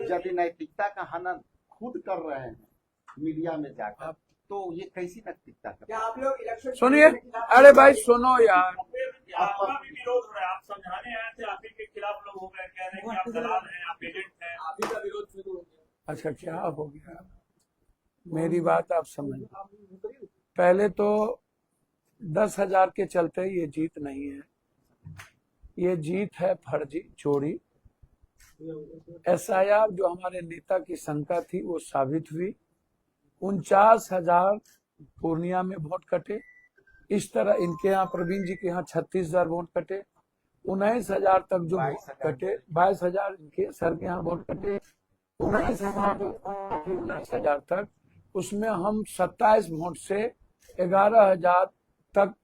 यदि नैतिकता का हनन खुद कर रहे हैं मीडिया में जाकर, तो ये कैसी नैतिकता का? क्या आप लोग इलेक्शन सुनिए, अरे भाई सुनो यार, आपका भी विरोध हो रहा है, आप समझाने आए थे, आप ही के खिलाफ लोग हो गए, कह रहे हैं कि आप दलाल हैं, आप एजेंट हैं। आप ही का विरोध शुरू हो गया। अच्छा क्या हो गया, मेरी बात आप समझ। पहले तो 10,000 के चलते ये जीत नहीं है, ये जीत है फर्जी चोरी। SIR जो हमारे नेता की शंका थी वो साबित हुई। 49,000 पूर्णिया में वोट कटे। इस तरह इनके यहाँ प्रवीण जी के यहाँ 36,000 वोट कटे। 19,000 तक जो कटे, 22,000 इनके सर के यहाँ वोट कटे। 19,000 तक, उसमें हम 27 वोट से 11,000 तक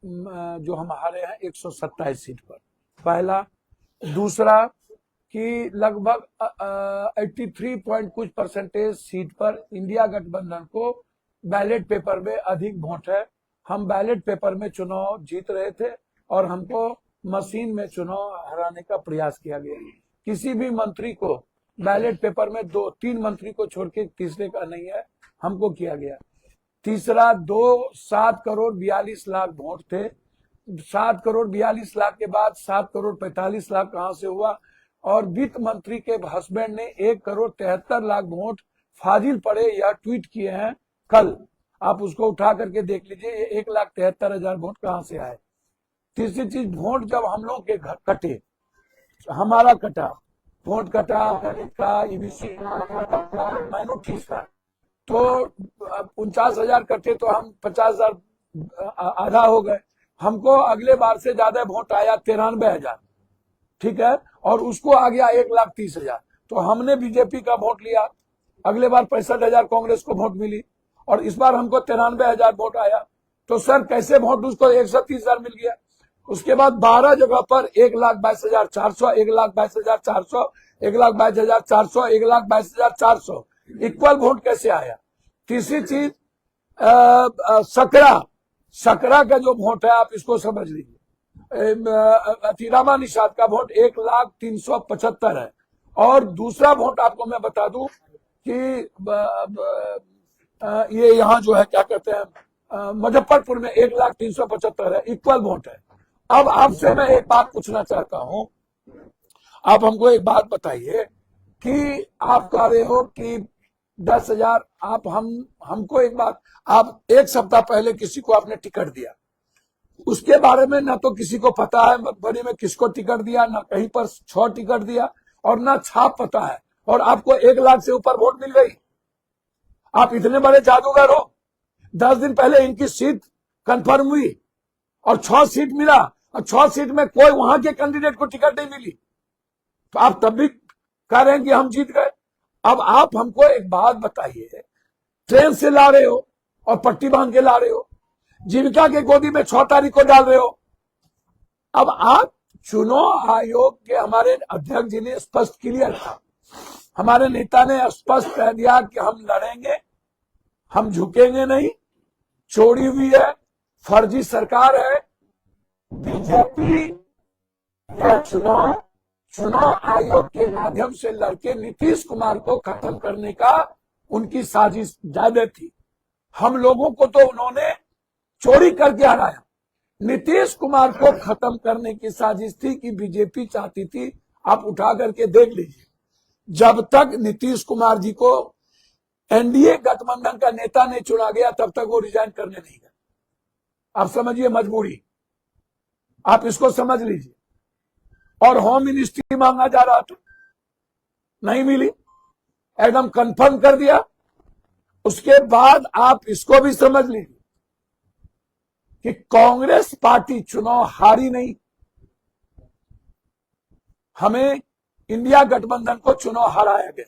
जो हम हारे हैं 127 सीट पर। पहला। दूसरा कि लगभग 83 पॉइंट कुछ परसेंटेज सीट पर इंडिया गठबंधन को बैलेट पेपर में अधिक वोट है। हम बैलेट पेपर में चुनाव जीत रहे थे और हमको मशीन में चुनाव हराने का प्रयास किया गया। किसी भी मंत्री को बैलेट पेपर में 2-3 मंत्री को छोड़ के तीसरे का नहीं है, हमको किया गया। तीसरा, 7 करोड़ 42 लाख वोट थे। 7 करोड़ 42 लाख के बाद 7 करोड़ 45 लाख कहां से हुआ? और वित्त मंत्री के हस्बैंड ने 1 करोड़ 73 लाख वोट फाजिल पड़े या ट्वीट किए हैं कल, आप उसको उठा करके देख लीजिए। 1,73,000 वोट कहां से आए? तीसरी चीज, वोट जब हम लोग के घर कटे, हमारा कटा वोट, कटा का EBC माइनॉरिटीज का, तो 49,000 कटे तो हम 50,000 आधा हो गए। हमको अगले बार से ज्यादा वोट आया 93,000, ठीक है, और उसको आ गया 1,30,000। तो हमने बीजेपी का वोट लिया। अगले बार 65,000 कांग्रेस को वोट मिली और इस बार हमको 93,000 वोट आया। तो सर कैसे वोट उसको 130,000 मिल गया? उसके बाद 12 जगह पर 1,22,400, 1,22,400, 1,22,400, 1,22,400 इक्वल वोट कैसे आया? तीसरी चीज, सकरा का जो वोट है आप इसको समझ लीजिए। रामा निषाद का वोट 1,03,75 है। और दूसरा वोट आपको मैं बता दूं कि ये यहाँ जो है क्या कहते हैं मुजफ्फरपुर में 1,03,75 है, इक्वल वोट है। अब आपसे मैं एक बात पूछना चाहता हूं, आप हमको एक बात बताइए कि आप कह रहे हो कि 10,000, आप हमको एक बात, आप एक सप्ताह पहले किसी को आपने टिकट दिया, उसके बारे में ना तो किसी को पता है मधुबनी में किसको टिकट दिया, ना कहीं पर 6 टिकट दिया और ना छाप पता है, और आपको 1 लाख से ऊपर वोट मिल गई। आप इतने बड़े जादूगर हो। 10 दिन पहले इनकी सीट कंफर्म हुई और 6 सीट मिला, और 6 सीट में कोई वहां के कैंडिडेट को टिकट नहीं मिली, तो आप तब भी कह रहे हैं कि हम जीत गए। अब आप हमको एक बात बताइए, ट्रेन से ला रहे हो और पट्टी बांध के ला रहे हो, जीविका के गोदी में 6 तारीख को डाल रहे हो। अब आप चुनाव आयोग के हमारे अध्यक्ष जी ने स्पष्ट क्लियर था, हमारे नेता ने स्पष्ट कह दिया कि हम लड़ेंगे, हम झुकेंगे नहीं, चोरी हुई है, फर्जी सरकार है। बीजेपी चुनाव आयोग के माध्यम से लड़के नीतीश कुमार को खत्म करने का उनकी साजिश जायज थी। हम लोगों को तो उन्होंने चोरी करके हराया। नीतीश कुमार को खत्म करने की साजिश थी कि बीजेपी चाहती थी, आप उठा करके देख लीजिए। जब तक नीतीश कुमार जी को एनडीए गठबंधन का नेता नहीं चुना गया तब तक वो रिजाइन करने नहीं गए। आप समझिए मजबूरी, आप इसको समझ लीजिए। और होम मिनिस्ट्री मांगा जा रहा था, नहीं मिली, एकदम कंफर्म कर दिया। उसके बाद आप इसको भी समझ लीजिए कि कांग्रेस पार्टी चुनाव हारी नहीं, हमें इंडिया गठबंधन को चुनाव हराया गया।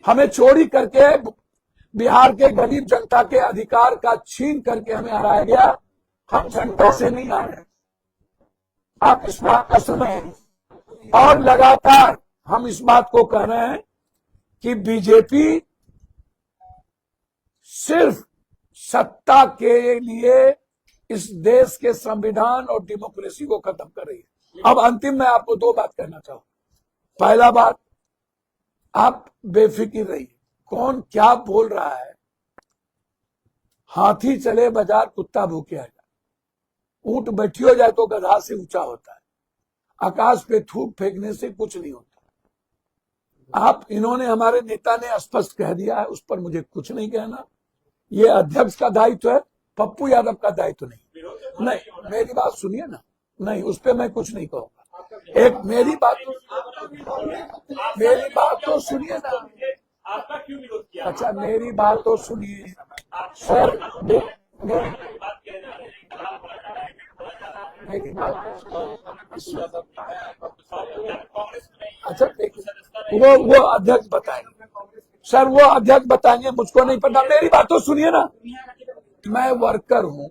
हमें चोरी करके बिहार के गरीब जनता के अधिकार का छीन करके हमें हराया गया। हम जनता से नहीं हारे, आप इस बात को समझें। और लगातार हम इस बात को कह रहे हैं कि बीजेपी सिर्फ सत्ता के लिए इस देश के संविधान और डेमोक्रेसी को खत्म कर रही है। अब अंतिम में आपको 2 बात कहना चाहूं। पहला बात, आप बेफिक्र रहिए, कौन क्या बोल रहा है। हाथी चले बाजार कुत्ता भूखे आ जाए, ऊंट बैठियो जाए तो गधा से ऊंचा होता है, आकाश पे थूक फेंकने से कुछ नहीं होता। आप इन्होंने, हमारे नेता ने स्पष्ट कह दिया है, उस पर मुझे कुछ नहीं कहना। ये अध्यक्ष का दायित्व है, पप्पू यादव का दायित्व नहीं। नहीं, मेरी बात सुनिए ना, नहीं उस पर मैं कुछ नहीं कहूंगा। एक मेरी बात तो सुनिए ना। आपका क्यों विरोध किया? अच्छा मेरी बात तो सुनिए सर। अच्छा वो अध्यक्ष बताएंगे सर, वो अध्यक्ष बताएंगे, मुझको नहीं पता। मेरी बात तो सुनिए ना, मैं वर्कर हूं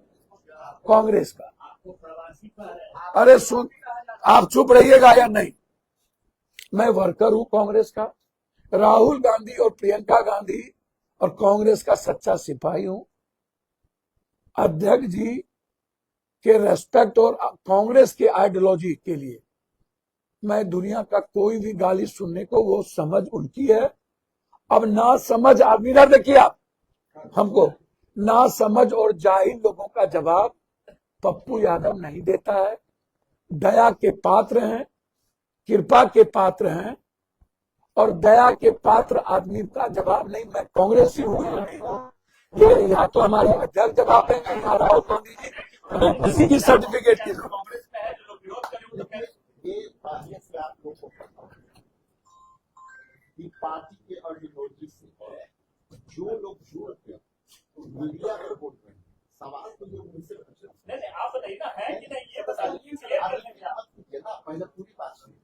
कांग्रेस का। अरे सुन, आप चुप रहिएगा या नहीं। मैं वर्कर हूं कांग्रेस का, राहुल गांधी और प्रियंका गांधी और कांग्रेस का सच्चा सिपाही हूं। अध्यक्ष जी के रेस्पेक्ट और कांग्रेस के आइडियोलॉजी के लिए मैं दुनिया का कोई भी गाली सुनने को, वो समझ उनकी है। अब ना समझ आदमी, ना देखिए आप हमको, ना समझ और जाहिल लोगों का जवाब पप्पू यादव नहीं देता है। दया के पात्र हैं, कृपा के पात्र हैं, और दया के पात्र आदमी का जवाब नहीं। मैं कांग्रेसी हूँ, ये या तो हमारे अध्यक्ष जवाब देंगे या राहुल गांधी जी, किसी की सर्टिफिकेट की कांग्रेस में है, जो लोग विरोध करें वो कह ये पहले से आप लोग को पता है कि पार्टी के आइडियोलॉजी से जो लोग जुड़ते हैं तो मीडिया पर बोल रहे हैं, सवाल तो ये उनसे पूछना। नहीं, आप बताइए ना, है कि नहीं ये बताइए। ना पहले पूरी बात सुनिए।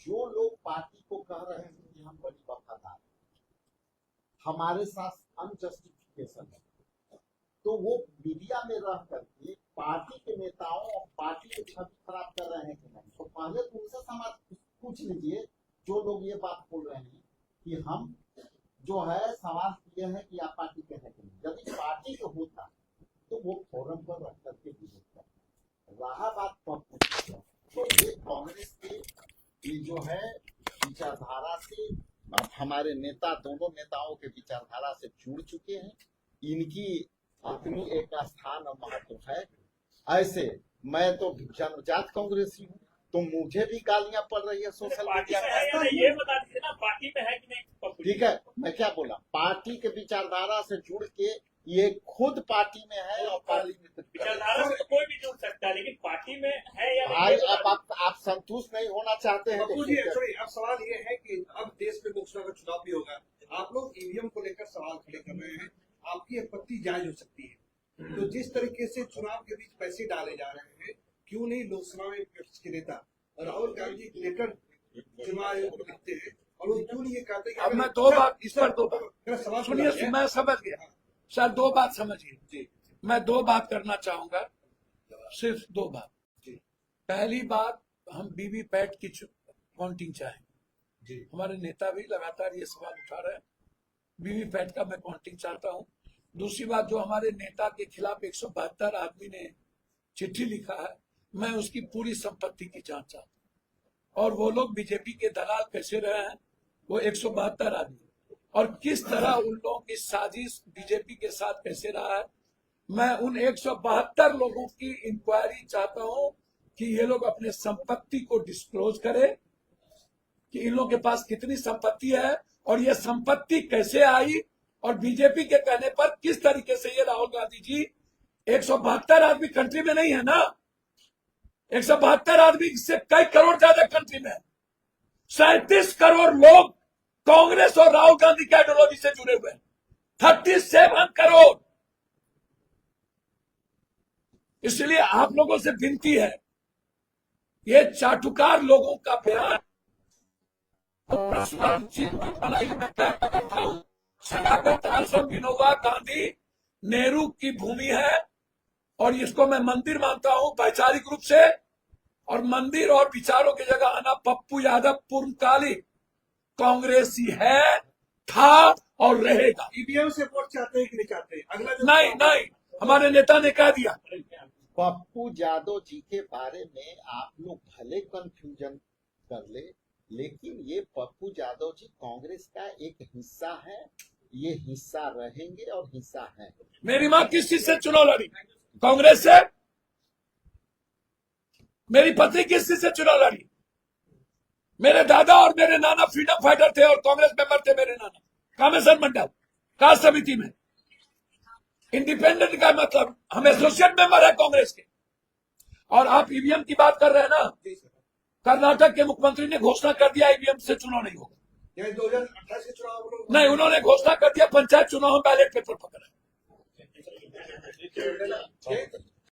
जो लोग पार्टी को कह रहे हैं कि हम बड़ी वफादार, हमारे साथ अनजस्टिफिकेशन है, तो वो मीडिया में रह करके पार्टी के नेताओं और पार्टी की छवि खराब कर रहे हैं कि नहीं। तो पहले तो उनसे समाज पूछ लीजिए, जो लोग ये बात बोल रहे हैं कि हम जो है सवाल किए हैं कि आप पार्टी के हैं कि नहीं। यदि पार्टी के होता तो वो फोरम पर रख करके विरोध करता। रहा बात पप्पू, तो ये कांग्रेस के ये जो है विचारधारा से, अब हमारे नेता, दोनों नेताओं के विचारधारा से जुड़ चुके हैं। इनकी अपनी एक स्थान और महत्व है। ऐसे मैं तो जन्मजात कांग्रेसी हूँ, तो मुझे भी गालियां पड़ रही है सोशल मीडिया पर। ये बता दीजिए ना, पार्टी में है कि नहीं? ठीक है, मैं क्या बोला, पार्टी के विचारधारा से जुड़ के ये खुद पार्टी में है और पार्टी में विचारधारा से तो कोई भी जुड़ सकता है, लेकिन पार्टी में है या भाई नहीं? अब आप संतुष्ट नहीं होना चाहते हैं। अब सवाल ये है कि अब देश में लोकसभा का चुनाव भी होगा, आप लोग ईवीएम को लेकर सवाल खड़े कर रहे हैं, आपकी आपत्ति जायज हो सकती है। तो जिस तरीके से चुनाव के बीच पैसे डाले जा रहे हैं, क्यों नहीं लोकसभा में विपक्ष के नेता राहुल गांधी को लेकर चुनाव आयोग को लिखते हैं, और वो क्यों नहीं ये कहते कि अब मैं दो बात, इस पर दो बात मेरा सवाल सुनिए, मैं समझ गया सर। दो बात समझिए, मैं दो बात करना चाहूंगा, सिर्फ दो बात। पहली बात, हम वीवीपैट की काउंटिंग चाहेंगे। हमारे नेता भी लगातार ये सवाल उठा रहे हैं, वीवीपैट का मैं काउंटिंग चाहता हूं। दूसरी बात, जो हमारे नेता के खिलाफ 172 आदमी ने चिट्ठी लिखा है, मैं उसकी पूरी संपत्ति की जांच चाहता हूं, और वो लोग बीजेपी के दलाल कैसे रहे हैं, वो 172 आदमी, और किस तरह उन लोगों की साजिश बीजेपी के साथ कैसे रहा है। मैं उन 172 लोगों की इंक्वायरी चाहता हूं कि ये लोग अपने संपत्ति को डिस्क्लोज करें, कि इन लोगों के पास कितनी संपत्ति है और ये संपत्ति कैसे आई, और बीजेपी के कहने पर किस तरीके से ये राहुल गांधी जी, 172 आदमी कंट्री में नहीं है ना, 172 आदमी से कई करोड़ ज्यादा कंट्री में, 37 करोड़ लोग कांग्रेस और राहुल गांधी की आइडियोलॉजी से जुड़े हुए हैं, 37 करोड़। इसलिए आप लोगों से विनती है, ये चाटुकार लोगों का बयान विनोबा गांधी नेहरू की भूमि है, और इसको मैं मंदिर मानता हूं वैचारिक रूप से, और मंदिर और विचारों की जगह आना पप्पू यादव पूर्णकालिक कांग्रेसी है, था और रहेगा। ईवीएम से वोट चाहते हैं कि नहीं चाहते? अगला नहीं, हमारे नेता ने कह दिया। पप्पू यादव जी के बारे में आप लोग भले कंफ्यूजन कर ले, लेकिन ये पप्पू यादव जी कांग्रेस का एक हिस्सा है, ये हिस्सा रहेंगे और हिस्सा है। मेरी माँ किस चीज से चुनाव लड़ी? कांग्रेस से। मेरी पत्नी किस चीज से चुनाव लड़ी? मेरे दादा और मेरे नाना फ्रीडम फाइटर थे और कांग्रेस मेंबर थे। मेरे नाना कामेश्वर मंडल कास्ट समिति में। इंडिपेंडेंट का मतलब हम एसोसिएट मेंबर है कांग्रेस के। और आप ईवीएम की बात कर रहे हैं ना, कर्नाटक के मुख्यमंत्री ने घोषणा कर दिया ईवीएम से चुनाव नहीं होगा। यानी 2028 के चुनाव आप लोग नहीं, उन्होंने घोषणा कर दिया पंचायत चुनाव में बैलेट पेपर पकड़ा। ये